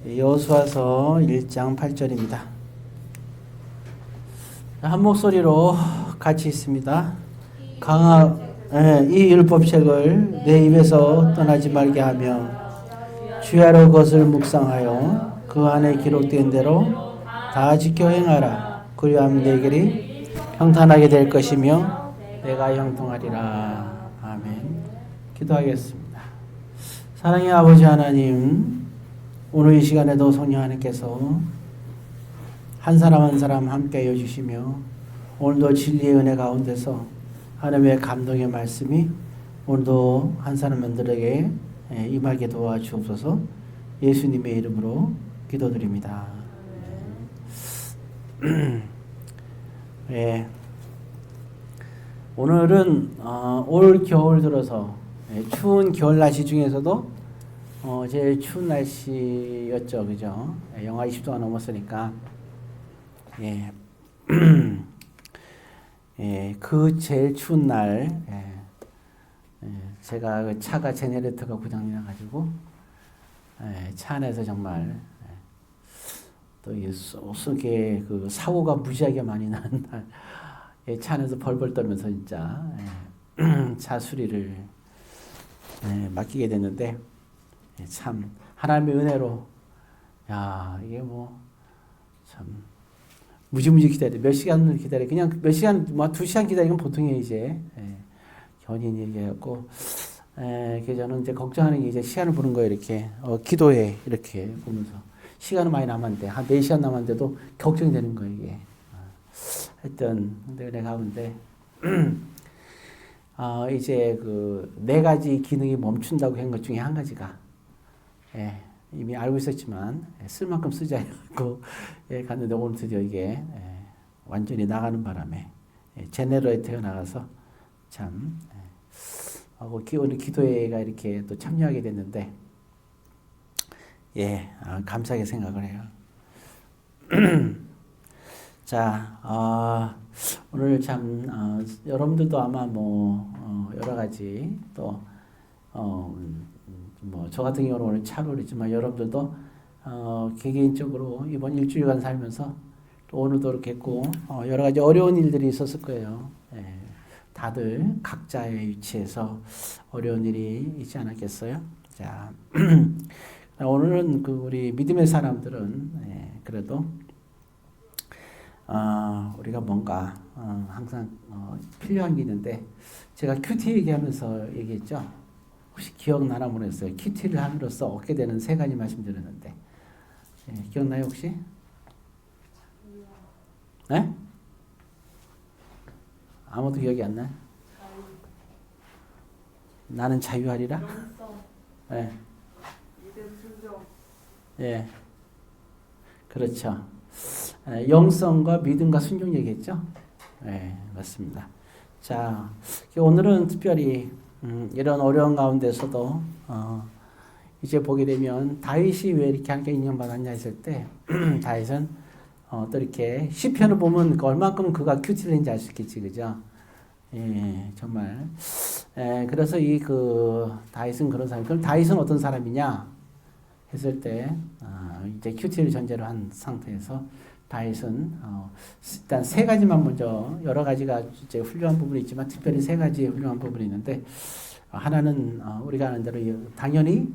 여호수아서 1장 8절입니다. 한 목소리로 같이 있습니다. 이 율법책을 내 입에서 떠나지 말게 하며 주야로 그것을 묵상하여 그 안에 기록된 대로 다 지켜 행하라. 그리하면 내 길이 평탄하게 될 것이며 내가 형통하리라. 아멘. 기도하겠습니다. 사랑의 아버지 하나님, 오늘 이 시간에도 성령 하나님께서 한 사람 한 사람 함께 해주시며 오늘도 진리의 은혜 가운데서 하나님의 감동의 말씀이 오늘도 한 사람들에게 임하게 도와주옵소서. 예수님의 이름으로 기도드립니다. 네. 오늘은 올 겨울 들어서 추운 겨울 날씨 중에서도 제일 추운 날씨였죠, 그죠? 영하 20도가 넘었으니까. 예. 예, 그 제일 추운 날, 제가 그 차가 제네레이터가 고장이 나가지고, 차 안에서 정말, 또 이 속에 그 사고가 무지하게 많이 나는 날, 차 안에서 벌벌 떨면서 진짜, 차 수리를, 맡기게 됐는데, 참, 하나님의 은혜로, 야, 이게 뭐, 참, 무지무지 기다려. 몇 시간을 기다려. 그냥 몇 시간, 뭐, 2시간 기다리면 보통이에요, 이제. 견인 얘기해갖고, 그래서 저는 이제 걱정하는 게 이제 시간을 보는 거예요, 이렇게. 기도해. 이렇게 보면서. 시간은 많이 남았는데, 한 4시간 남았는데도 걱정이 되는 거예요, 이게. 하여튼, 근데 은혜 가운데, 이제 그, 4가지 기능이 멈춘다고 한 것 중에 한 가지가, 이미 알고 있었지만 쓸 만큼 쓰자 해고 갔는데 오늘 드디어 이게 완전히 나가는 바람에 제네레이터가 나가서 참 오늘 기도회가 이렇게 또 참여하게 됐는데 감사하게 생각을 해요. 자, 오늘 참 여러분들도 아마 뭐 여러 가지 또 뭐 저 같은 경우는 오늘 차로이지만 여러분들도 개개인적으로 이번 일주일간 살면서 또 오늘도 이렇게 했고 여러 가지 어려운 일들이 있었을 거예요. 다들 각자의 위치에서 어려운 일이 있지 않았겠어요? 자, 오늘은 그 우리 믿음의 사람들은 그래도 우리가 뭔가 항상 필요한 게 있는데 제가 큐티 얘기하면서 얘기했죠. 혹시 기억나나 모르겠어요. 큐티를 함으로써 얻게 되는 3가지 말씀드렸는데 기억나요 혹시? 네? 아무도 기억이 안 나요? 나는 자유하리라? 네. 예. 그렇죠. 영성과 믿음과 순종 얘기했죠? 네, 맞습니다. 자, 오늘은 특별히 이런 어려운 가운데서도 이제 보게 되면 다윗이 왜 이렇게 함께 인정받았냐 했을 때 다윗은 또 이렇게 시편을 보면 얼마큼 그가 큐티를 했는지 알 수 있겠지, 그죠? 정말. 그래서 그 다윗은 그런 사람. 그럼 다윗은 어떤 사람이냐 했을 때 이제 큐티를 전제로 한 상태에서 다윗은 일단 3가지만 먼저 여러 가지가 이제 훌륭한 부분이 있지만 특별히 3가지의 훌륭한 부분이 있는데 하나는 우리가 아는 대로 당연히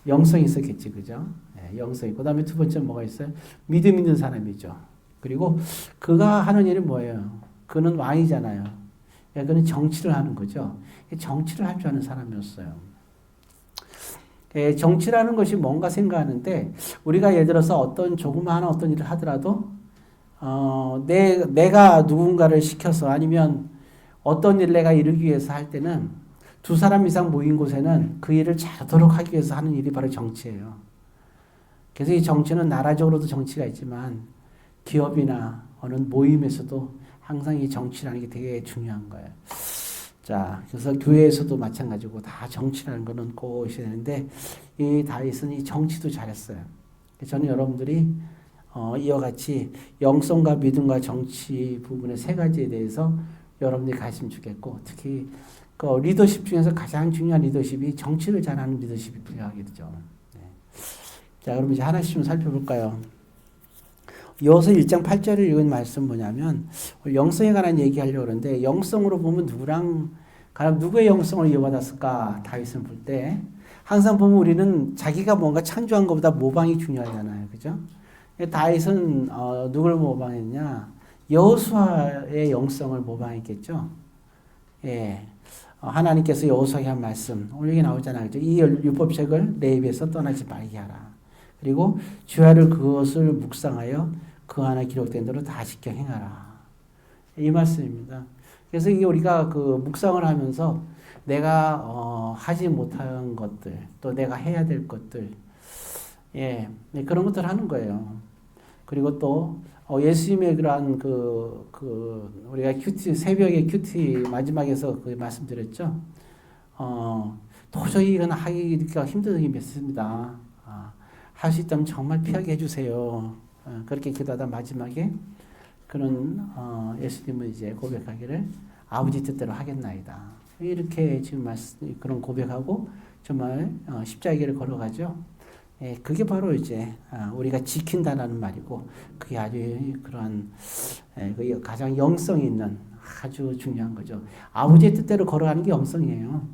영성이 있었겠지, 그죠? 영성이. 그다음에 2번째 뭐가 있어요? 믿음 있는 사람이죠. 그리고 그가 하는 일이 뭐예요? 그는 왕이잖아요. 그는 정치를 하는 거죠. 정치를 할 줄 아는 사람이었어요. 정치라는 것이 뭔가 생각하는데 우리가 예를 들어서 어떤 조그마한 어떤 일을 하더라도 내가 누군가를 시켜서 아니면 어떤 일을 내가 이루기 위해서 할 때는 2사람 이상 모인 곳에는 그 일을 잘하도록 하기 위해서 하는 일이 바로 정치예요. 그래서 이 정치는 나라적으로도 정치가 있지만 기업이나 어느 모임에서도 항상 이 정치라는 게 되게 중요한 거예요. 자, 그래서 교회에서도 마찬가지고 다 정치라는 거는 꼭 있어야 되는데 이 다윗은 이 정치도 잘했어요. 저는 여러분들이 이와 같이 영성과 믿음과 정치 부분의 3가지에 대해서 여러분들이 가르치면 좋겠고 특히 그 리더십 중에서 가장 중요한 리더십이 정치를 잘하는 리더십이 필요하게 되죠. 자, 그럼 이제 하나씩 좀 살펴볼까요? 여호수아 1장 8절을 읽은 말씀 뭐냐면 영성에 관한 얘기하려고 그러는데 영성으로 보면 누구의 영성을 이어받았을까? 다윗을 볼 때 항상 보면 우리는 자기가 뭔가 창조한 것보다 모방이 중요하잖아요. 그죠? 다윗은 누굴 모방했냐? 여호수아의 영성을 모방했겠죠. 예. 하나님께서 여호수아에게 한 말씀 오늘 여기 나오잖아요. 그죠? 이 율법책을 내 입에서 떠나지 말게 하라. 그리고 주야를 그것을 묵상하여 그 안에 기록된 대로 다 지켜 행하라. 이 말씀입니다. 그래서 이게 우리가 그 묵상을 하면서 내가 하지 못한 것들, 또 내가 해야 될 것들, 예, 그런 것들 하는 거예요. 그리고 또 예수님의 그러한 우리가 새벽에 큐티 마지막에서 그 말씀드렸죠. 도저히 이건 하기가 힘든 일이 있습니다. 할 수 있다면 정말 피하게 해주세요. 그렇게 기도하다 마지막에 그런 예수님은 이제 고백하기를 아버지 뜻대로 하겠나이다. 이렇게 지금 그런 고백하고 정말 십자가의 길을 걸어가죠. 예, 그게 바로 이제 우리가 지킨다라는 말이고 그게 아주 그러한 가장 영성이 있는 아주 중요한 거죠. 아버지의 뜻대로 걸어가는 게 영성이에요.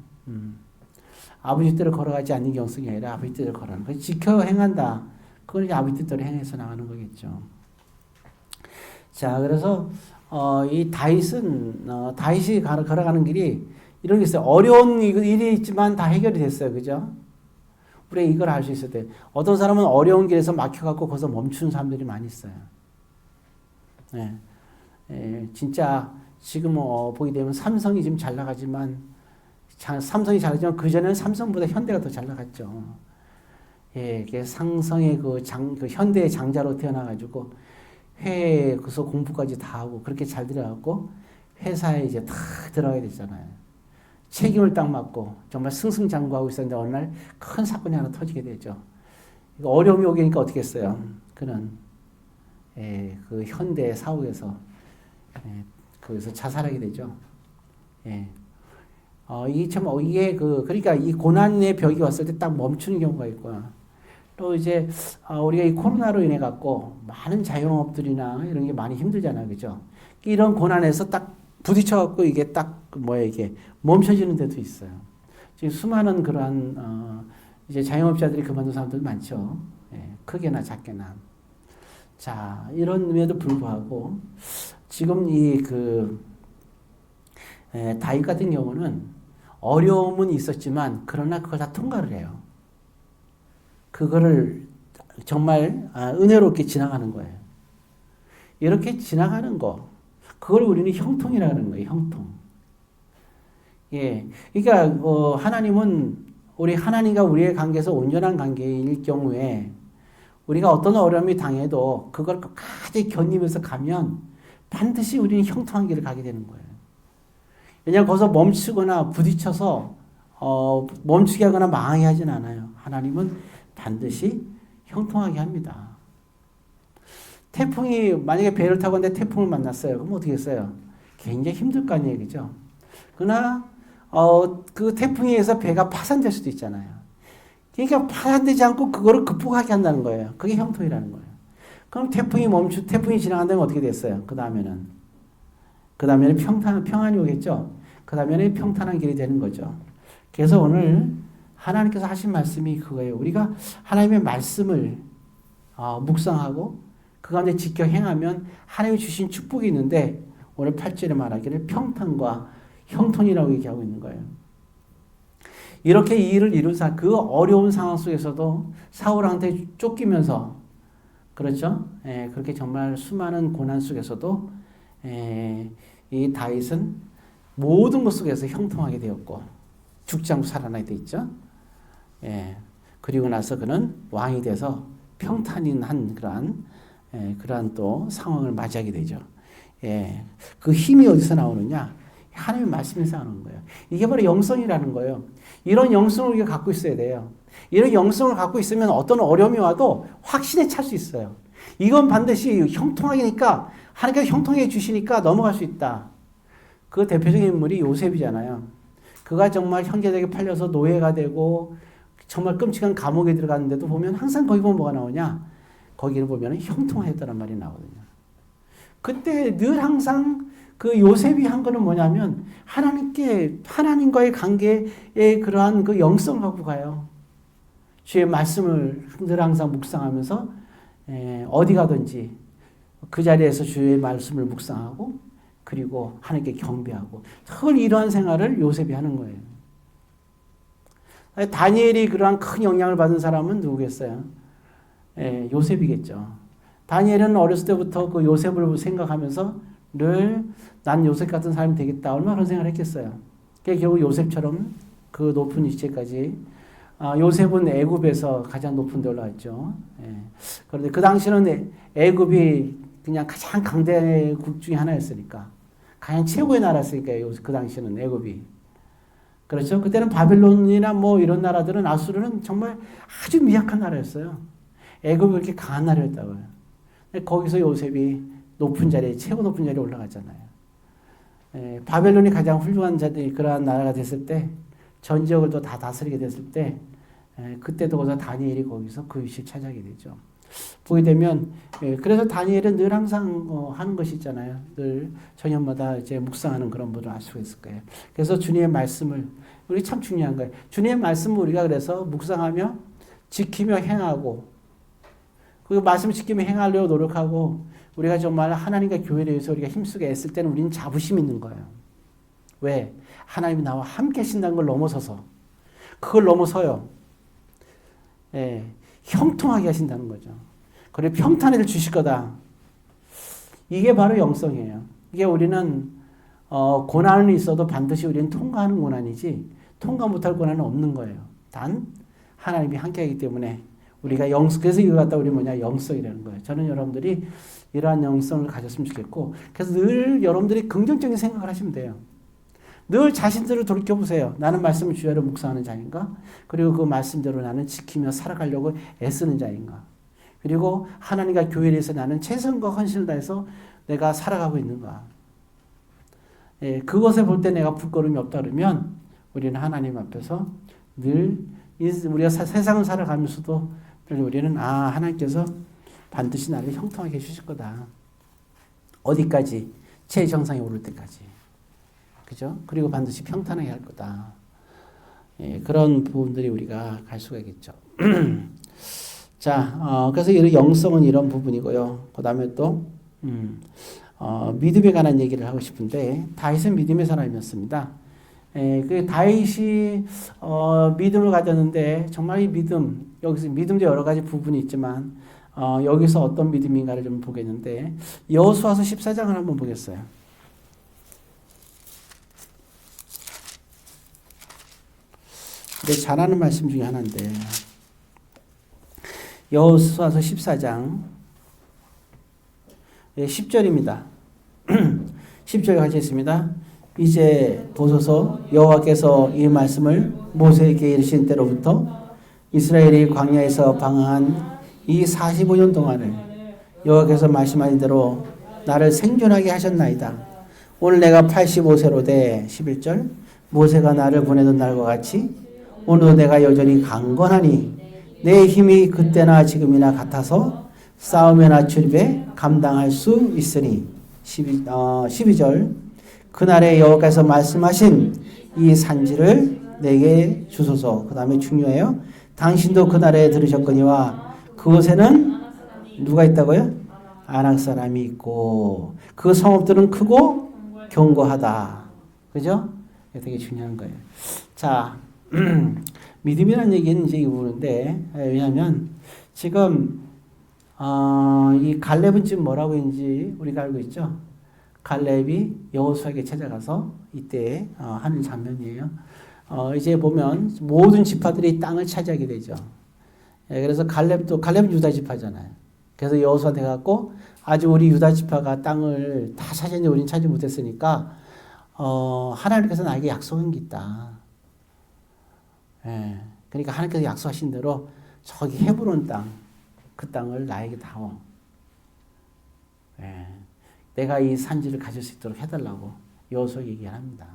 아버지 뜻대로 걸어가지 않는 게 영성이 아니라 아버지 뜻대로 걸어가는 거. 지켜 행한다. 그건 이제 아버지 뜻대로 행해서 나가는 거겠죠. 자, 그래서 이 다윗이 걸어가는 길이 이런 게 있어요. 어려운 일이 있지만 다 해결이 됐어요. 그죠? 우리가 이걸 알 수 있어야 돼. 어떤 사람은 어려운 길에서 막혀갖고 거기서 멈추는 사람들이 많이 있어요. 네. 진짜 지금 보게 되면 삼성이 지금 잘 나가지만 삼성이 잘 나가지만 그전에는 삼성보다 현대가 더 잘 나갔죠. 예, 상성의 그 현대의 장자로 태어나가지고 회에서 공부까지 다 하고 그렇게 잘 들어가고 회사에 이제 다 들어가게 되잖아요. 책임을 딱 맡고 정말 승승장구하고 있었는데 어느 날 큰 사건이 하나 터지게 되죠. 어려움이 오니까 어떻게 했어요? 그는 그 현대 사옥에서 거기서 자살하게 되죠. 그러니까 이 고난의 벽이 왔을 때 딱 멈추는 경우가 있고, 또 이제 우리가 이 코로나로 인해 갖고 많은 자영업들이나 이런 게 많이 힘들잖아요, 그죠? 이런 고난에서 딱 부딪혀갖고 이게 이게 멈춰지는 데도 있어요. 지금 수많은 그러한 이제 자영업자들이 그만둔 사람들 많죠. 크게나 작게나. 자, 이런에도 불구하고 지금 다윗 같은 경우는 어려움은 있었지만 그러나 그걸 다 통과를 해요. 그거를 정말 은혜롭게 지나가는 거예요. 이렇게 지나가는 거, 그걸 우리는 형통이라는 거예요. 형통. 예, 그러니까 하나님은 우리 하나님과 우리의 관계에서 온전한 관계일 경우에 우리가 어떤 어려움이 당해도 그걸 끝까지 견디면서 가면 반드시 우리는 형통한 길을 가게 되는 거예요. 왜냐하면 거기서 멈추거나 부딪혀서 멈추게 하거나 망하게 하진 않아요. 하나님은 반드시 형통하게 합니다. 태풍이 만약에 배를 타고 있는데 태풍을 만났어요. 그럼 어떻게 했어요? 굉장히 힘들 거 아니에요, 그죠? 그러나 그 태풍에 의해서 배가 파산될 수도 있잖아요. 그러니까 파산되지 않고 그거를 극복하게 한다는 거예요. 그게 형통이라는 거예요. 그럼 태풍이 지나간다면 어떻게 됐어요? 그 다음에는 평안이 오겠죠? 그 다음에는 평탄한 길이 되는 거죠. 그래서 오늘 하나님께서 하신 말씀이 그거예요. 우리가 하나님의 말씀을 묵상하고 그 가운데 지켜 행하면 하나님이 주신 축복이 있는데 오늘 8절에 말하기를 평탄과 형통이라고 얘기하고 있는 거예요. 이렇게 이 일을 이루사 그 어려운 상황 속에서도 사울한테 쫓기면서 그렇죠? 그렇게 정말 수많은 고난 속에서도 이 다윗은 모든 것 속에서 형통하게 되었고 죽지 않고 살아나게 돼 있죠. 그리고 나서 그는 왕이 돼서 평탄한 그러한 또 상황을 맞이하게 되죠. 그 힘이 어디서 나오느냐? 하나님의 말씀에서 나오는 거예요. 이게 바로 영성이라는 거예요. 이런 영성을 우리가 갖고 있어야 돼요. 이런 영성을 갖고 있으면 어떤 어려움이 와도 확신에 찰 수 있어요. 이건 반드시 형통하니까 하나님께서 형통해 주시니까 넘어갈 수 있다. 그 대표적인 인물이 요셉이잖아요. 그가 정말 형제들에게 팔려서 노예가 되고 정말 끔찍한 감옥에 들어갔는데도 보면 항상 거기 보면 뭐가 나오냐? 거기를 보면 형통하였다는 말이 나오거든요. 그때 늘 항상 그 요셉이 한 거는 뭐냐면 하나님과의 관계에 그러한 그 영성을 갖고 가요. 주의 말씀을 늘 항상 묵상하면서 어디 가든지 그 자리에서 주의 말씀을 묵상하고 그리고 하나님께 경배하고 늘 이러한 생활을 요셉이 하는 거예요. 다니엘이 그러한 큰 영향을 받은 사람은 누구겠어요? 요셉이겠죠. 다니엘은 어렸을 때부터 그 요셉을 생각하면서 늘 난 요셉 같은 사람이 되겠다. 얼마나 그런 생각을 했겠어요. 결국 요셉처럼 그 높은 위치까지 요셉은 애굽에서 가장 높은 데 올라왔죠. 그런데 그 당시는 애굽이 그냥 가장 강대국 중에 하나였으니까 가장 최고의 나라였으니까 그 당시는 애굽이. 그렇죠. 그때는 바빌론이나 뭐 이런 나라들은 아수르는 정말 아주 미약한 나라였어요. 애굽이 그렇게 강한 나라였다고요. 거기서 요셉이 높은 자리에 최고 높은 자리에 올라갔잖아요. 바벨론이 가장 훌륭한 자들이 그러한 나라가 됐을 때 전 지역을 또 다 다스리게 됐을 때 그때도 거기서 다니엘이 거기서 그 위치를 차지하게 되죠. 보게 되면 그래서 다니엘은 늘 항상 하는 것이 있잖아요. 늘 저녁마다 이제 묵상하는 그런 분을 알 수가 있을 거예요. 그래서 주님의 말씀을 우리 참 중요한 거예요. 주님의 말씀을 우리가 그래서 묵상하며 지키며 행하고 그 말씀을 지키며 행하려고 노력하고 우리가 정말 하나님과 교회를 위해서 우리가 힘쓰게 애쓸 때는 우리는 자부심이 있는 거예요. 왜? 하나님이 나와 함께 하신다는 걸 넘어서서 그걸 넘어서요. 형통하게 하신다는 거죠. 그리고 평탄을 주실 거다. 이게 바로 영성이에요. 이게 우리는 고난이 있어도 반드시 우리는 통과하는 고난이지 통과 못할 고난은 없는 거예요. 단 하나님이 함께하기 때문에 우리가 그래서 이거 갖다 우리 뭐냐 영성이라는 거예요. 저는 여러분들이 이러한 영성을 가졌으면 좋겠고 그래서 늘 여러분들이 긍정적인 생각을 하시면 돼요. 늘 자신들을 돌이켜보세요. 나는 말씀을 주야로 묵상하는 자인가? 그리고 그 말씀대로 나는 지키며 살아가려고 애쓰는 자인가? 그리고 하나님과 교회에 대해서 나는 최선과 헌신을 다해서 내가 살아가고 있는가? 그것을 볼 때 내가 부끄러움이 없다 그러면 우리는 하나님 앞에서 늘 우리가 세상을 살아가면서도 늘 우리는 하나님께서 반드시 나를 형통하게 해주실 거다. 어디까지? 최정상에 오를 때까지. 그죠? 그리고 반드시 평탄하게 할 거다. 그런 부분들이 우리가 갈 수가 있겠죠. 자, 그래서 이런 영성은 이런 부분이고요. 그 다음에 또, 믿음에 관한 얘기를 하고 싶은데, 다윗은 믿음의 사람이었습니다. 그 다윗이, 믿음을 가졌는데, 정말 이 믿음, 여기서 믿음도 여러 가지 부분이 있지만, 여기서 어떤 믿음인가를 좀 보겠는데, 여호수아서 14장을 한번 보겠어요. 근데 잘하는 말씀 중에 하나인데 여호수아서 14장 10절입니다. 10절 같이 있습니다. 이제 보소서 여호와께서 이 말씀을 모세에게 이르신 때로부터 이스라엘이 광야에서 방황한 이 45년 동안을 여호와께서 말씀하신 대로 나를 생존하게 하셨나이다. 오늘 내가 85세로 돼 11절 모세가 나를 보내던 날과 같이 오늘 내가 여전히 강건하니 내 힘이 그때나 지금이나 같아서 싸움이나 출입에 감당할 수 있으니 12절 그날에 여호와께서 말씀하신 이 산지를 내게 주소서. 그 다음에 중요해요. 당신도 그날에 들으셨거니와 그곳에는 누가 있다고요? 아낙 사람이 있고 그 성읍들은 크고 견고하다. 그죠? 이게 되게 중요한 거예요. 자, 믿음이라는 얘기는 이제 이 부분인데, 왜냐하면 지금, 이 갈렙은 지금 뭐라고 했는지 우리가 알고 있죠? 갈렙이 여호수아에게 찾아가서 이때 하는 장면이에요. 이제 보면 모든 지파들이 땅을 차지하게 되죠. 그래서 갈렙은 유다 지파잖아요. 그래서 여호수아한테 갖고 아직 우리 유다 지파가 땅을 다 차지했는데 우리는 차지 못했으니까, 하나님께서 나에게 약속한 게 있다. 그러니까 하나님께서 약속하신 대로 저기 헤브론 땅, 그 땅을 나에게 다오. 내가 이 산지를 가질 수 있도록 해달라고 여호수아에게 얘기합니다.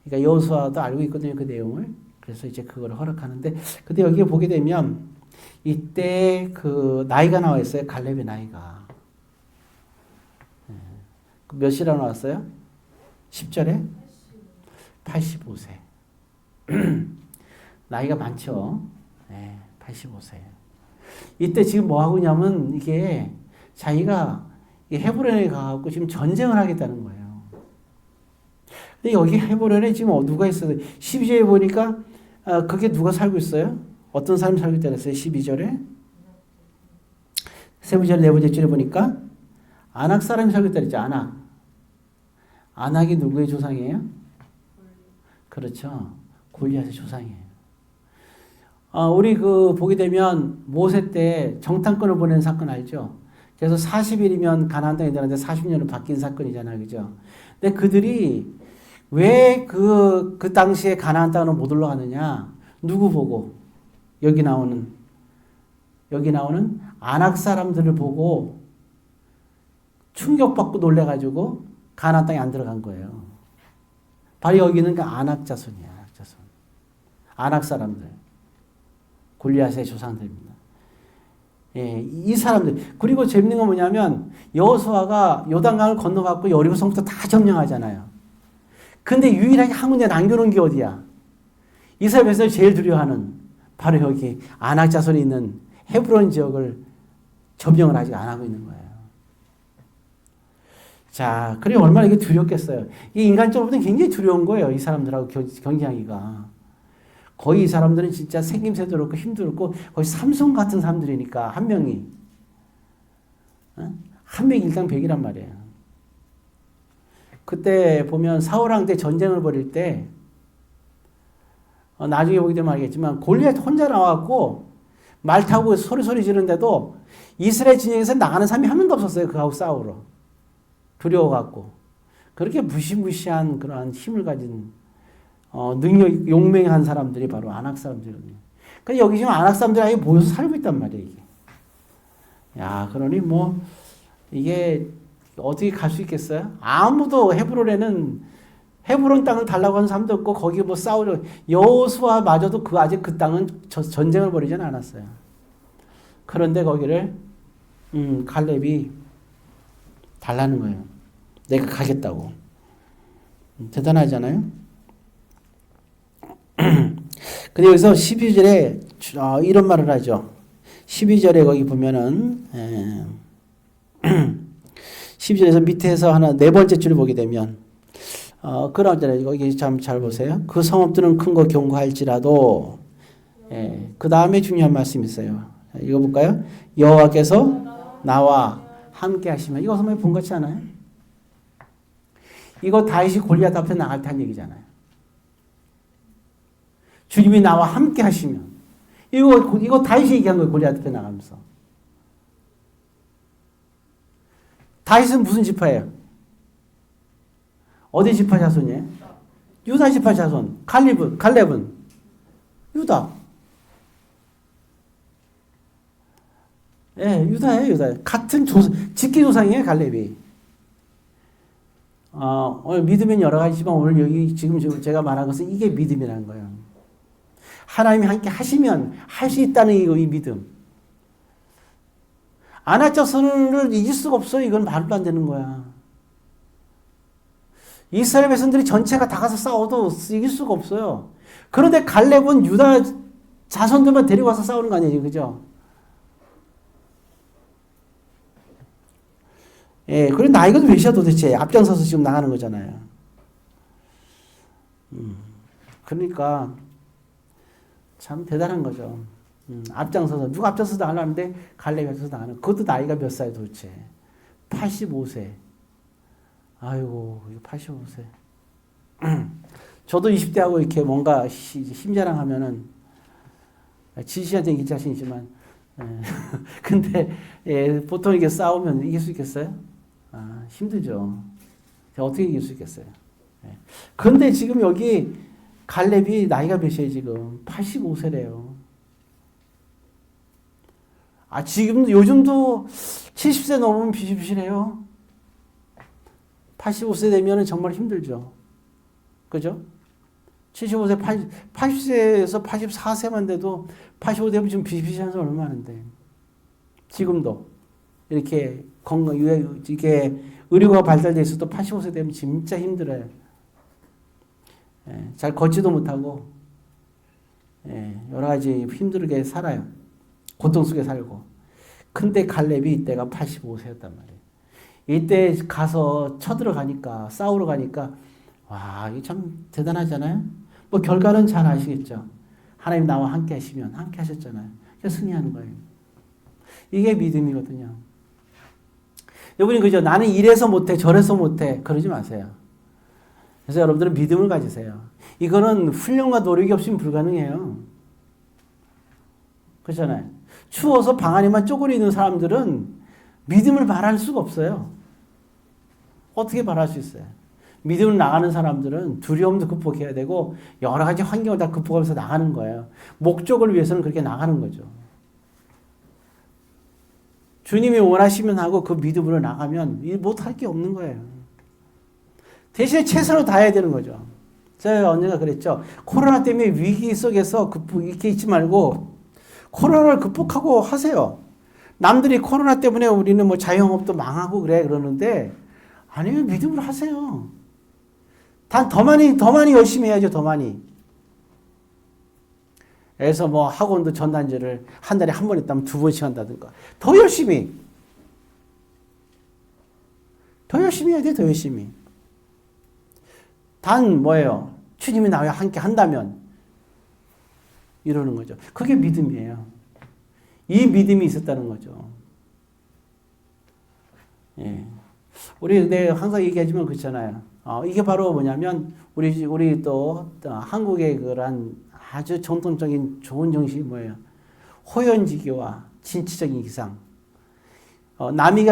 그러니까 여호수아도 알고 있거든요, 그 내용을. 그래서 이제 그걸 허락하는데, 근데 여기에 보게 되면 이때 그 나이가 나와 있어요. 갈렙의 나이가. 몇이라 나왔어요? 10절에 85세. 나이가 많죠. 85세. 이때 지금 뭐 하고 있냐면 이게 자기가 헤브론에 가갖고 지금 전쟁을 하겠다는 거예요. 근데 여기 헤브론에 지금 누가 있어요? 12절에 보니까 그게 누가 살고 있어요? 어떤 사람이 살고 있다고 했어요? 12절에? 세 번째, 네 번째 줄에 보니까 아낙 사람이 살고 있다고 했죠. 아낙. 아낙이 누구의 조상이에요? 그렇죠. 골리앗의 조상이에요. 우리 보게 되면 모세 때 정탐꾼을 보내는 사건 알죠? 그래서 40일이면 가나안 땅에 들어가는데 40년을 바뀐 사건이잖아요. 그죠? 근데 그들이 왜 그 당시에 가나안 땅으로 못 올라가느냐? 누구 보고? 여기 나오는 아낙 사람들을 보고 충격받고 놀래가지고 가나안 땅에 안 들어간 거예요. 바로 여기는 그 아낙 자손이야. 아낙 자손. 아낙 사람들. 골리앗의 조상들입니다. 이 사람들. 그리고 재밌는 건 뭐냐면 여호수아가 요단강을 건너갔고 여리고 성부터 다 점령하잖아요. 근데 유일하게 한 군데 남겨놓은 게 어디야? 이스라엘 백성이 제일 두려워하는 바로 여기 아낙 자손이 있는 헤브론 지역을 점령을 아직 안 하고 있는 거예요. 자, 그래 얼마나 이게 두렵겠어요. 이 인간적으로는 굉장히 두려운 거예요. 이 사람들하고 경기하기가. 거의 이 사람들은 진짜 생김새도 그렇고 힘도 그렇고 거의 삼손 같은 사람들이니까 한 명이. 한 명이 일당 100이란 말이에요. 그때 보면 사울왕 때 전쟁을 벌일 때 나중에 보게 되면 알겠지만 골리앗 혼자 나와갖고 말 타고 소리 지르는데도 이스라엘 진영에서 나가는 사람이 한 명도 없었어요. 그하고 싸우러. 두려워갖고. 그렇게 무시무시한 그러한 힘을 가진 능력, 용맹한 사람들이 바로 아낙 사람들이거든요. 그러니까 여기 지금 아낙 사람들이 아예 모여서 살고 있단 말이에요, 이게. 야, 그러니 이게 어떻게 갈 수 있겠어요? 아무도 헤브론 땅을 달라고 하는 사람도 없고, 거기 싸우려, 여호수아마저도 아직 그 땅은 전쟁을 벌이지는 않았어요. 그런데 거기를, 갈렙이 달라는 거예요. 내가 가겠다고. 대단하잖아요? 근데 여기서 12절에 이런 말을 하죠. 12절에 거기 보면은 12절에서 밑에서 네 번째 줄을 보게 되면 그러잖아요. 여기 참 잘 보세요. 그 성읍들은 큰 거 경고할지라도 그 다음에 중요한 말씀이 있어요. 이거 볼까요? 여호와께서 나와 함께 하시면 이거 선생님 본 것 같지 않아요? 이거 다윗이 골리앗 앞에 나갈 때 한 얘기잖아요. 주님이 나와 함께 하시면 이거 다윗이 얘기한 거예요. 골리앗 앞에 나가면서. 다윗은 무슨 지파예요? 어디 지파 자손이에요? 유다 지파 자손. 갈렙은 유다. 유다예요, 유다. 같은 직계 조상이에요, 갈렙이. 오늘 믿음은 여러 가지지만 오늘 여기 지금 제가 말한 것은 이게 믿음이라는 거예요. 하나님이 함께 하시면 할 수 있다는 이 믿음. 아낙 자손을 이길 수가 없어요. 이건 말도 안 되는 거야. 이스라엘 백성들이 전체가 다 가서 싸워도 이길 수가 없어요. 그런데 갈렙은 유다 자손들만 데리고 와서 싸우는 거 아니에요, 그죠? 그리고 나이가 몇이야 도대체? 앞장서서 지금 나가는 거잖아요. 그러니까 참 대단한 거죠. 앞장서서 누가 앞장서서 나가려는데 갈렙이 앞장서서 나가는. 그것도 나이가 몇 살 도대체? 85세. 아이고, 이거 85세. 저도 20대하고 이렇게 뭔가 힘자랑하면은 지시한테 이길 자신이지만 근데 보통 이게 싸우면 이길 수 있겠어요? 힘들죠. 어떻게 이길 수 있겠어요? 근데 지금 여기 갈렙이 나이가 몇이에요 지금? 85세래요. 지금 요즘도 70세 넘으면 비실비실해요. 85세 되면 정말 힘들죠. 그죠? 75세, 80세에서 84세만 돼도 85되면 지금 비슷비슷한 사람 얼마 많은데. 지금도 이렇게 이게 의료가 발달돼 있어도 85세 되면 진짜 힘들어요. 예, 잘 걷지도 못하고, 예, 여러 가지 힘들게 살아요. 고통 속에 살고. 근데 갈렙이 이때가 85세였단 말이에요. 이때 가서 쳐들어가니까, 싸우러 가니까, 와, 이게 참 대단하잖아요? 뭐 결과는 잘 아시겠죠? 하나님 나와 함께 하시면, 함께 하셨잖아요. 그래서 승리하는 거예요. 이게 믿음이거든요. 여러분이 그죠? 나는 이래서 못해, 저래서 못해. 그러지 마세요. 그래서 여러분들은 믿음을 가지세요. 이거는 훈련과 노력이 없이는 불가능해요. 그렇잖아요. 추워서 방 안에만 쪼그려 있는 사람들은 믿음을 말할 수가 없어요. 어떻게 말할 수 있어요? 믿음을 나가는 사람들은 두려움도 극복해야 되고 여러 가지 환경을 다 극복하면서 나가는 거예요. 목적을 위해서는 그렇게 나가는 거죠. 주님이 원하시면 하고 그 믿음으로 나가면 못할 게 없는 거예요. 대신에 최선을 다해야 되는 거죠. 제가 언젠가 그랬죠. 코로나 때문에 위기 속에서 이렇게 있지 말고 코로나를 극복하고 하세요. 남들이 코로나 때문에 우리는 뭐 자영업도 망하고 그래 그러는데 아니면 믿음으로 하세요. 단 더 많이 열심히 해야죠. 더 많이. 그래서 뭐 학원도 전단지를 한 달에 한 번 있다면 2번씩 한다든가. 더 열심히 해야 돼. 더 열심히. 단 뭐예요? 주님이 나와 함께 한다면 이러는 거죠. 그게 믿음이에요. 이 믿음이 있었다는 거죠. 예. 우리 항상 얘기하지만 그렇잖아요. 이게 바로 뭐냐면 우리 또 한국의 그런 아주 전통적인 좋은 정신이 뭐예요? 호연지교와 진취적인 기상. 남이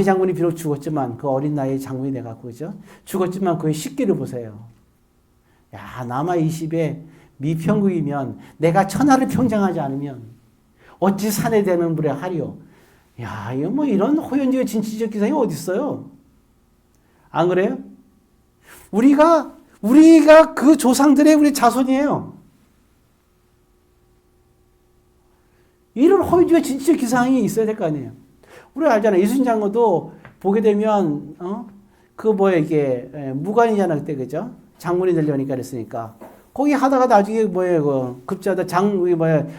장군이 비록 죽었지만 그 어린 나이에 장군이 돼갖고 그죠? 죽었지만 그의 식기를 보세요. 야, 남아 20에 미평국이면 내가 천하를 평정하지 않으면 어찌 산에 되는 물에 하리요. 야, 이거 뭐 이런 호연지교 진취적 기상이 어디 있어요? 안 그래요? 우리가 그 조상들의 우리 자손이에요. 이런 호연지교 진취적 기상이 있어야 될 거 아니에요. 우리가 알잖아요. 이순신 장군도 보게 되면 이게 무관이잖아 그때 그죠? 장군이 되려니까 그랬으니까 거기 하다가 나중에 급자다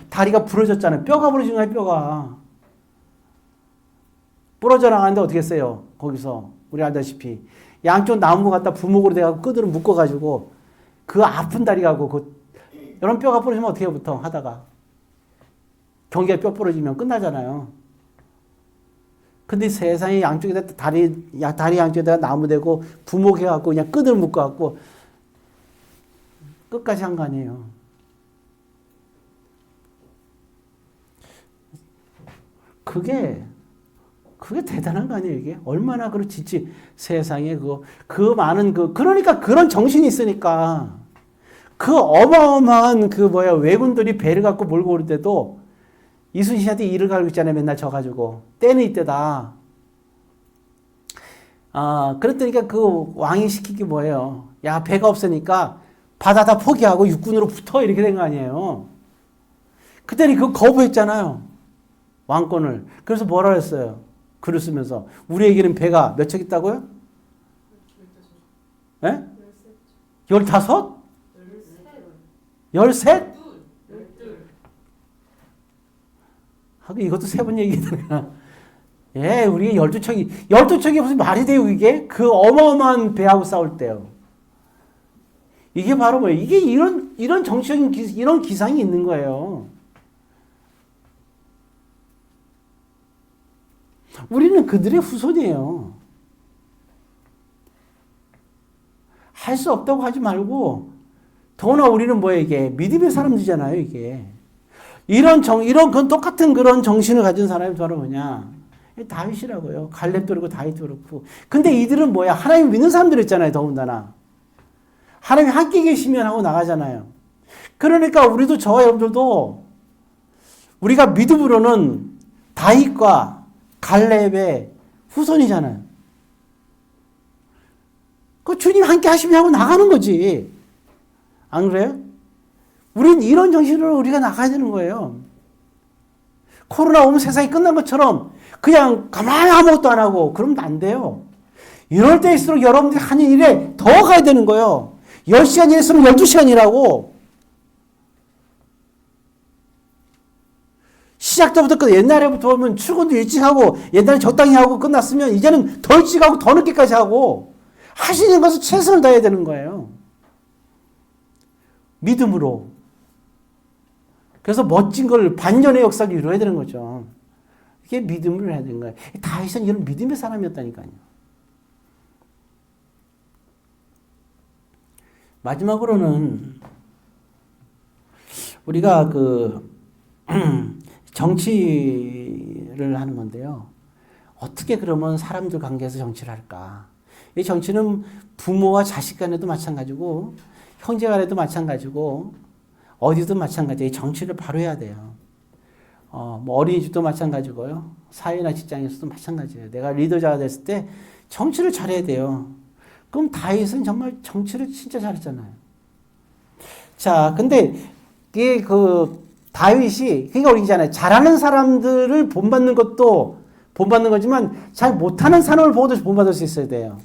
다리가 부러졌잖아요. 뼈가 부러진 거예요. 뼈가 부러져 나가는데 어떻게 했어요? 거기서 우리 알다시피 양쪽 나무 갖다 부목으로 돼가지고 끈으로 묶어가지고 그 아픈 다리 가고 이런 뼈가 부러지면 어떻게 해요? 보통 하다가 경기에 뼈 부러지면 끝나잖아요. 근데 세상에 양쪽에다 다리 양쪽에다가 나무 대고 부목해갖고 그냥 끈을 묶어갖고 끝까지 한 거 아니에요. 그게 대단한 거 아니에요, 이게? 얼마나 그렇지, 세상에 그 많은 그러니까 그런 정신이 있으니까 그 어마어마한 왜군들이 배를 갖고 몰고 올 때도 이순신한테 이를 갈고 있잖아요. 맨날 져가지고. 때는 이때다. 그랬더니까 그 왕이 시킨 게 뭐예요? 야, 배가 없으니까 바다 다 포기하고 육군으로 붙어. 이렇게 된 거 아니에요. 그때는 그거 거부했잖아요. 왕권을. 그래서 뭐라 했어요? 글을 쓰면서. 우리에게는 배가 몇 척 있다고요? 예? 15? 13? 하고 이것도 세 번 얘기했잖아. 예, 우리 12척이 무슨 말이 돼요, 이게? 그 어마어마한 배하고 싸울 때요. 이게 바로 뭐예요? 이게 이런 정치적인 이런 기상이 있는 거예요. 우리는 그들의 후손이에요. 할 수 없다고 하지 말고, 더구나 우리는 뭐예요, 이게? 믿음의 사람들이잖아요, 이게. 이런 똑같은 그런 정신을 가진 사람이 바로 뭐냐? 다윗이라고요. 갈렙도 그렇고 다윗도 그렇고. 근데 이들은 뭐야? 하나님 믿는 사람들이었잖아요, 더군다나. 하나님이 함께 계시면 하고 나가잖아요. 그러니까 우리도 저와 여러분들도 우리가 믿음으로는 다윗과 갈렙의 후손이잖아요. 그 주님 함께 하시면 하고 나가는 거지. 안 그래요? 우린 이런 정신으로 우리가 나가야 되는 거예요. 코로나 오면 세상이 끝난 것처럼 그냥 가만히 아무것도 안 하고 그러면 안 돼요. 이럴 때일수록 여러분들이 하는 일에 더 가야 되는 거예요. 10시간 일했으면 12시간 일하고 시작 때부터 옛날에부터 보면 출근도 일찍 하고 옛날에 적당히 하고 끝났으면 이제는 더 일찍 하고 더 늦게까지 하고 하시는 것을 최선을 다해야 되는 거예요. 믿음으로. 그래서 멋진 걸 반전의 역사를 이루어야 되는 거죠. 이게 믿음을 해야 되는 거예요. 다윗은 이런 믿음의 사람이었다니까요. 마지막으로는 우리가 정치를 하는 건데요. 어떻게 그러면 사람들 관계에서 정치를 할까? 이 정치는 부모와 자식 간에도 마찬가지고 형제 간에도 마찬가지고 어디든 마찬가지예요. 정치를 바로 해야 돼요. 뭐 어린이집도 마찬가지고요. 사회나 직장에서도 마찬가지예요. 내가 리더자가 됐을 때 정치를 잘해야 돼요. 그럼 다윗은 정말 정치를 진짜 잘했잖아요. 자, 근데 이게 다윗이 그러니까 우리 있잖아요. 잘하는 사람들을 본받는 것도 본받는 거지만 잘 못하는 사람을 보고도 본받을 수 있어야 돼요.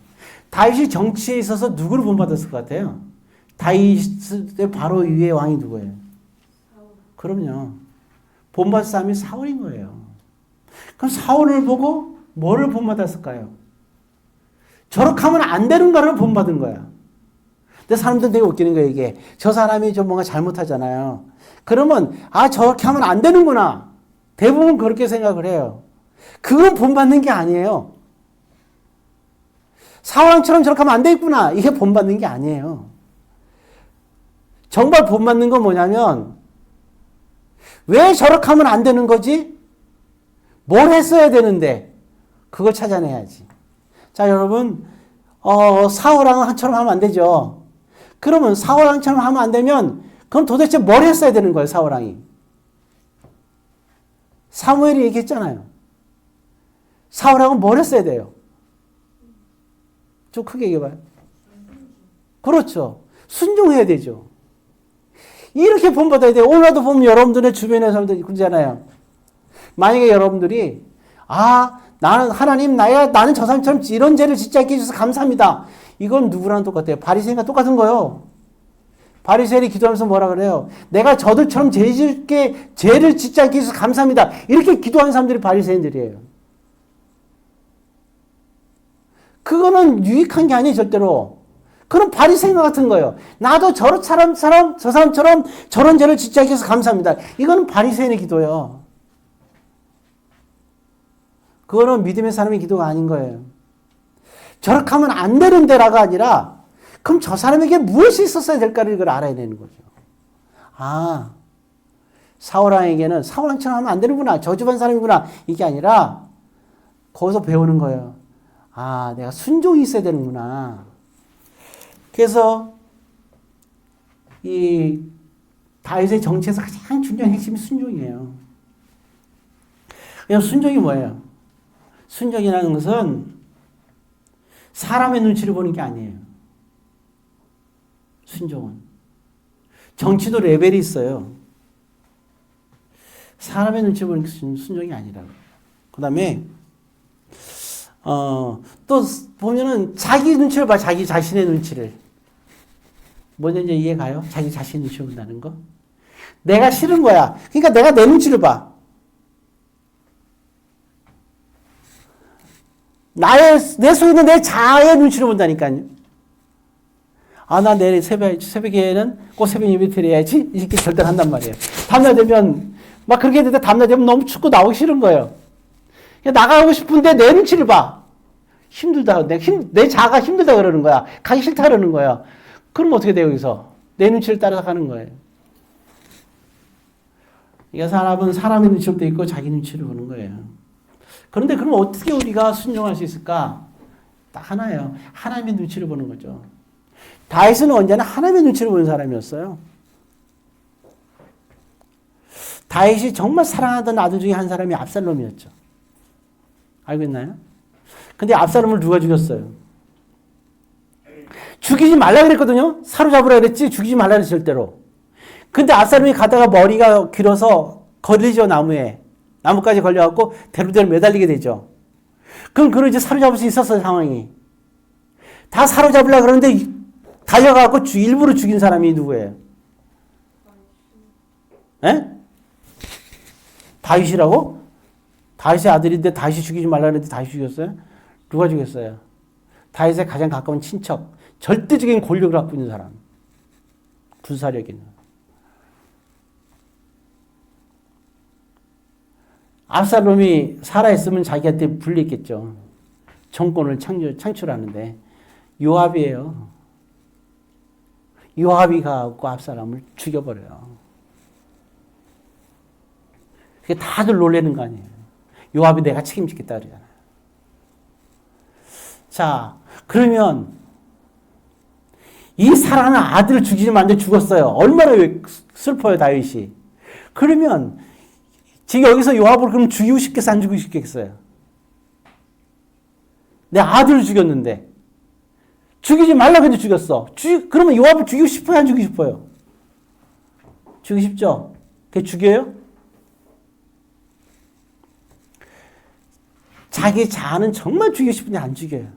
다윗이 정치에 있어서 누구를 본받았을 것 같아요? 다윗의 바로 위에 왕이 누구예요? 그럼요. 본받을 사람이 사울인 거예요. 그럼 사울을 보고 뭐를 본받았을까요? 저렇게 하면 안 되는 거를 본받은 거야. 근데 사람들 되게 웃기는 거예요, 이게. 저 사람이 좀 뭔가 잘못하잖아요. 그러면, 저렇게 하면 안 되는구나. 대부분 그렇게 생각을 해요. 그건 본받는 게 아니에요. 사울왕처럼 저렇게 하면 안 되겠구나. 이게 본받는 게 아니에요. 정말 본받는 건 뭐냐면, 왜 저렇게 하면 안 되는 거지? 뭘 했어야 되는데? 그걸 찾아내야지. 자, 여러분, 사울왕처럼 하면 안 되죠. 그러면 사울왕처럼 하면 안 되면, 그럼 도대체 뭘 했어야 되는 거예요, 사울왕이? 사무엘이 얘기했잖아요. 사울왕은 뭘 했어야 돼요? 좀 크게 얘기해봐요. 그렇죠. 순종해야 되죠. 이렇게 본받아야 돼요. 오늘도 보면 여러분들의 주변의 사람들이 그러잖아요. 만약에 여러분들이, 나는 하나님, 나는 저 사람처럼 이런 죄를 짓지 않게 해주셔서 감사합니다. 이건 누구랑 똑같아요? 바리새인과 똑같은 거예요. 바리새인이 기도하면서 뭐라 그래요? 내가 저들처럼 죄를 짓지 않게 해주셔서 감사합니다. 이렇게 기도하는 사람들이 바리새인들이에요. 그거는 유익한 게 아니에요, 절대로. 그럼 바리새인과 같은 거예요. 나도 저 사람처럼 저런 죄를 짓지 않게 해서 감사합니다. 이거는 바리새인의 기도예요. 그거는 믿음의 사람의 기도가 아닌 거예요. 저렇게 하면 안 되는데라가 아니라 그럼 저 사람에게 무엇이 있었어야 될까를 이걸 알아야 되는 거죠. 사울왕에게는 사울왕처럼 하면 안 되는구나. 저주받은 사람이구나. 이게 아니라 거기서 배우는 거예요. 내가 순종이 있어야 되는구나. 그래서 이 다윗의 정치에서 가장 중요한 핵심이 순종이에요. 그냥 순종이 뭐예요? 순종이라는 것은 사람의 눈치를 보는 게 아니에요. 순종은. 정치도 레벨이 있어요. 사람의 눈치를 보는 게 순종이 아니라고. 그 다음에 또 보면은 자기 눈치를 봐. 자기 자신의 눈치를. 뭐든지 이해가요? 자기 자신 눈치를 본다는 거. 내가 싫은 거야. 그러니까 내가 내 눈치를 봐. 내 속에 있는 내 자아의 눈치를 본다니까요. 나 내일 새벽에는 꼭 새벽 예배 드려야지. 이렇게 결단을 한단 말이에요. 다음날 되면, 막 그렇게 했는데 다음날 되면 너무 춥고 나오기 싫은 거예요. 나가고 싶은데 내 눈치를 봐. 힘들다. 내 자아가 힘들다 그러는 거야. 가기 싫다 그러는 거야. 그럼 어떻게 돼요, 여기서? 내 눈치를 따라가는 거예요. 그러니까 사람은 사람의 눈치도 있고 자기 눈치를 보는 거예요. 그런데 그럼 어떻게 우리가 순종할 수 있을까? 딱 하나예요. 하나님의 눈치를 보는 거죠. 다윗은 언제나 하나님의 눈치를 보는 사람이었어요. 다윗이 정말 사랑하던 아들 중에 한 사람이 압살롬이었죠. 알고 있나요? 근데 압살롬을 누가 죽였어요? 죽이지 말라 그랬거든요. 사로잡으라 그랬지 죽이지 말라 그랬지 절대로. 근데 압살롬이 가다가 머리가 길어서 걸리죠. 나무까지 걸려갖고 대로대로 매달리게 되죠. 그럼 그걸 이제 사로잡을 수 있었어요. 상황이. 다 사로잡으려고 그러는데 달려가고 일부러 죽인 사람이 누구예요? 에? 다윗이라고? 다윗의 아들인데 다윗이 죽이지 말라 그랬는데 다윗 죽였어요? 누가 죽였어요? 다윗의 가장 가까운 친척, 절대적인 권력을 갖고 있는 사람, 군사력 있는. 압살롬이 살아있으면 자기한테 불리했겠죠. 정권을 창출하는데 요압이에요. 요압이 가고 압살롬을 죽여버려요. 그게 다들 놀라는 거 아니에요. 요압이 내가 책임지겠다 그러잖아요. 자, 그러면 이 사랑하는 아들을 죽이지 말는데 죽었어요. 얼마나 슬퍼요, 다윗이. 그러면 지금 여기서 요압을 그럼 죽이고 싶겠어, 안 죽이고 싶겠어요? 내 아들을 죽였는데 죽이지 말라고 해도 죽였어. 그러면 요압을 죽이고 싶어요, 안 죽이고 싶어요? 죽이고 싶죠? 그게 죽여요? 자기 자아는 정말 죽이고 싶은데 안 죽여요.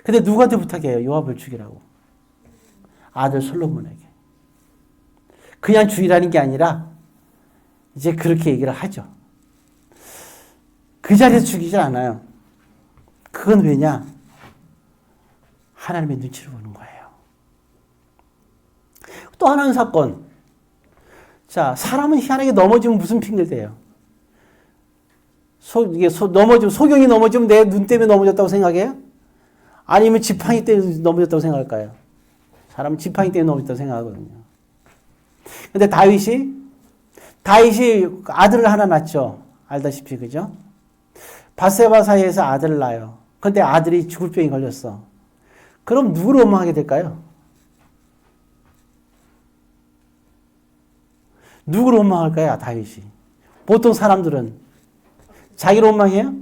근데 누구한테 부탁해요? 요압을 죽이라고. 아들 솔로몬에게. 그냥 죽이라는 게 아니라 이제 그렇게 얘기를 하죠. 그 자리에서 죽이질 않아요. 그건 왜냐? 하나님의 눈치를 보는 거예요. 또 하나는 사건. 자, 사람은 희한하게 넘어지면 무슨 핑계를 대요? 소경이 넘어지면 내 눈 때문에 넘어졌다고 생각해요? 아니면 지팡이 때문에 넘어졌다고 생각할까요? 사람은 지팡이 때문에 넘어졌다고 생각하거든요. 근데 다윗이 아들을 하나 낳죠. 알다시피, 그죠? 밧세바 사이에서 아들을 낳아요. 근데 아들이 죽을 병이 걸렸어. 그럼 누구를 원망하게 될까요? 누구를 원망할까요? 다윗이. 보통 사람들은 자기를 원망해요?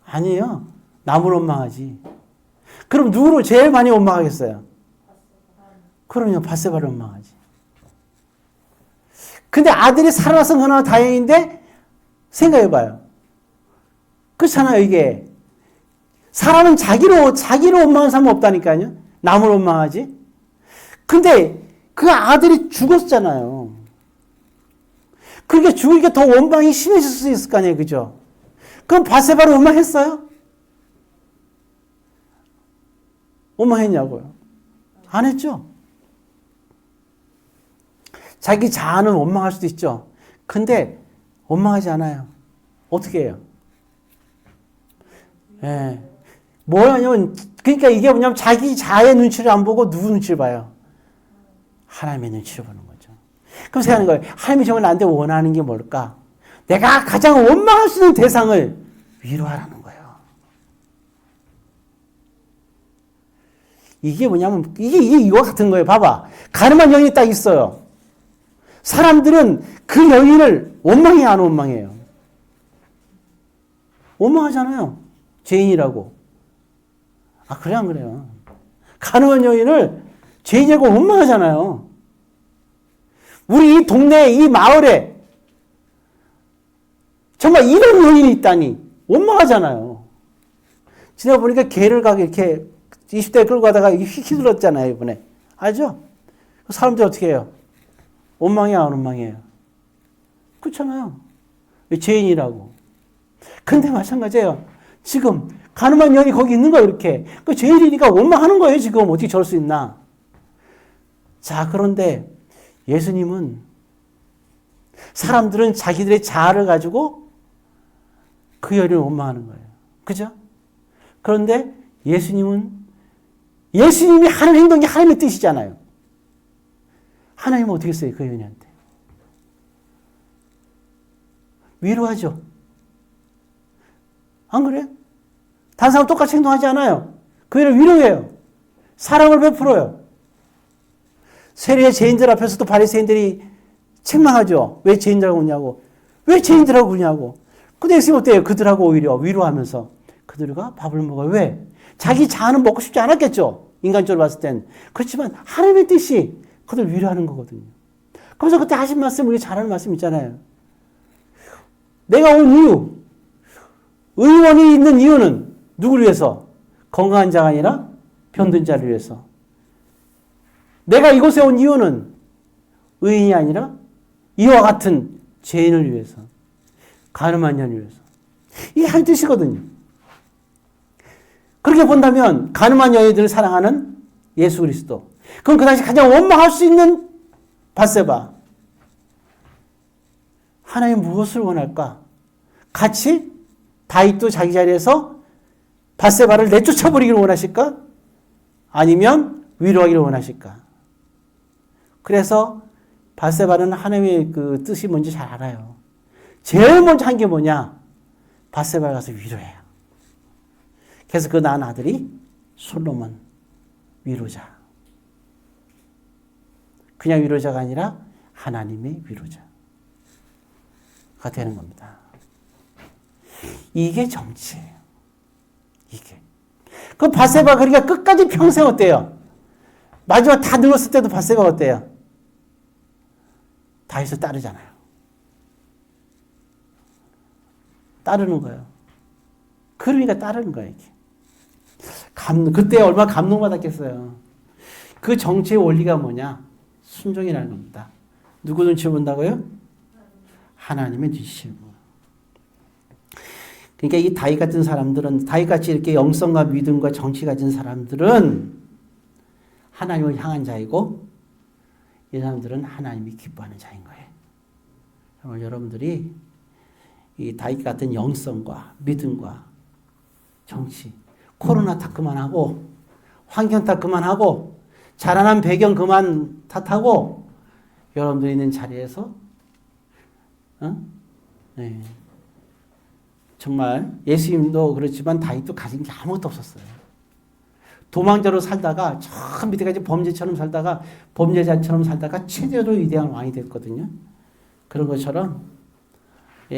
아니에요. 남을 원망하지. 그럼 누구를 제일 많이 원망하겠어요? 그럼요. 밧세바를 원망하지. 근데 아들이 살아나서 그나마 다행인데 생각해봐요. 그렇잖아요. 이게 사람은 자기를 원망하는 사람은 없다니까요. 남을 원망하지. 근데 그 아들이 죽었잖아요. 그러니까 죽으니까 더 원망이 심해질 수 있을 거 아니에요. 그죠? 그럼 밧세바를 원망했어요? 원망했냐고요? 안 했죠? 자기 자아는 원망할 수도 있죠. 근데 원망하지 않아요. 어떻게 해요? 예. 뭐냐면, 그러니까 이게 뭐냐면 자기 자아의 눈치를 안 보고 누구 눈치를 봐요? 하나님의 눈치를 보는 거죠. 그럼 생각하는 거예요. 하나님이 정말 나한테 원하는 게 뭘까? 내가 가장 원망할 수 있는 대상을 위로하라는 거예요. 이게 뭐냐면, 이게 이거 같은 거예요. 봐봐. 가늠한 여인이 딱 있어요. 사람들은 그 여인을 원망해요, 안 원망해요? 원망하잖아요. 죄인이라고. 아, 그래, 안 그래요? 가늠한 여인을 죄인이라고 원망하잖아요. 우리 이 동네, 이 마을에 정말 이런 여인이 있다니 원망하잖아요. 지내가 보니까 개를 가게 이렇게 20대 끌고 가다가 휘둘렀잖아요, 이번에. 알죠? 사람들이 어떻게 해요? 원망해요, 안 원망해요? 그렇잖아요. 죄인이라고. 근데 마찬가지예요. 지금 가늠한 여인이 거기 있는 거예요, 이렇게. 그 죄인이니까 원망하는 거예요, 지금. 어떻게 저럴 수 있나? 자, 그런데 예수님은 사람들은 자기들의 자아를 가지고 그 여인을 원망하는 거예요. 그죠? 그런데 예수님이 하는 행동이 하나님의 뜻이잖아요. 하나님은 어떻게 했어요, 그 여인한테? 위로하죠. 안 그래요? 다른 사람 똑같이 행동하지 않아요. 그 여인을 위로해요. 사랑을 베풀어요. 세례의 죄인들 앞에서도 바리새인들이 책망하죠. 왜 죄인들하고 그러냐고. 왜 죄인들하고 그러냐고. 근데 예수님 어때요? 그들하고 오히려 위로하면서 그들과 밥을 먹어요. 왜? 자기 자아는 먹고 싶지 않았겠죠. 인간적으로 봤을 땐. 그렇지만 하나님의 뜻이 그들 위로하는 거거든요. 그래서 그때 하신 말씀, 우리 잘하는 말씀 있잖아요. 내가 온 이유, 의원이 있는 이유는 누구를 위해서? 건강한 자가 아니라 병든 자를 위해서. 내가 이곳에 온 이유는 의인이 아니라 이와 같은 죄인을 위해서. 가늠한 자를 위해서. 이게 한 뜻이거든요. 그렇게 본다면 가늠한 여인들을 사랑하는 예수 그리스도. 그럼 그 당시 가장 원망할 수 있는 밧세바. 하나님 무엇을 원할까? 같이 다윗도 자기 자리에서 밧세바를 내쫓아버리기를 원하실까? 아니면 위로하기를 원하실까? 그래서 밧세바는 하나님의 그 뜻이 뭔지 잘 알아요. 제일 먼저 한 게 뭐냐? 밧세바를 가서 위로해요. 그래서 그 낳은 아들이 솔로몬 위로자. 그냥 위로자가 아니라 하나님의 위로자가 되는 겁니다. 이게 정치예요. 이게. 그 밧세바 그러니까 끝까지 평생 어때요? 마지막 다 늙었을 때도 밧세바 어때요? 다윗을 따르잖아요. 따르는 거예요. 그러니까 따르는 거예요. 이게. 그때 얼마나 감동받았겠어요. 그 정치의 원리가 뭐냐? 순종이라는 겁니다. 누구 눈치 본다고요? 하나님의 눈치. 그러니까 이 다윗 같은 사람들은, 다윗같이 이렇게 영성과 믿음과 정치 가진 사람들은 하나님을 향한 자이고, 이 사람들은 하나님이 기뻐하는 자인 거예요. 정말 여러분들이 이 다윗 같은 영성과 믿음과 정치, 코로나 탓 그만하고, 환경 탓 그만하고, 자라난 배경 그만 탓하고, 여러분들이 있는 자리에서, 네. 정말 예수님도 그렇지만 다윗도 가진 게 아무것도 없었어요. 도망자로 살다가 저 밑에까지 범죄처럼 살다가 범죄자처럼 살다가 최대로 위대한 왕이 됐거든요. 그런 것처럼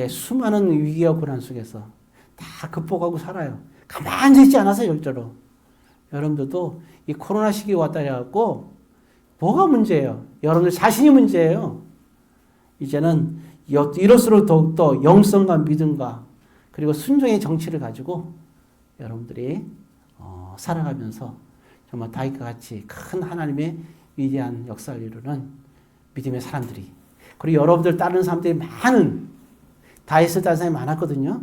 수많은 위기와 고난 속에서 다 극복하고 살아요. 가만히 있지 않아서 절대로. 여러분들도 이 코로나 시기가 왔다 해갖고 뭐가 문제예요? 여러분들 자신이 문제예요. 이제는 이럴수록 더욱더 영성과 믿음과 그리고 순종의 정치를 가지고 여러분들이 살아가면서 정말 다윗과 같이 큰 하나님의 위대한 역사를 이루는 믿음의 사람들이, 그리고 여러분들 따르는 사람들이 많은, 다윗을 따르는 사람이 많았거든요.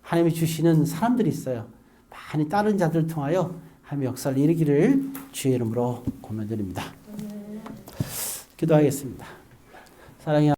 하나님이 주시는 사람들이 있어요. 많이 따르는 자들을 통하여 하나님의 역사를 이루기를 주의 이름으로 권면드립니다. 기도하겠습니다. 사랑의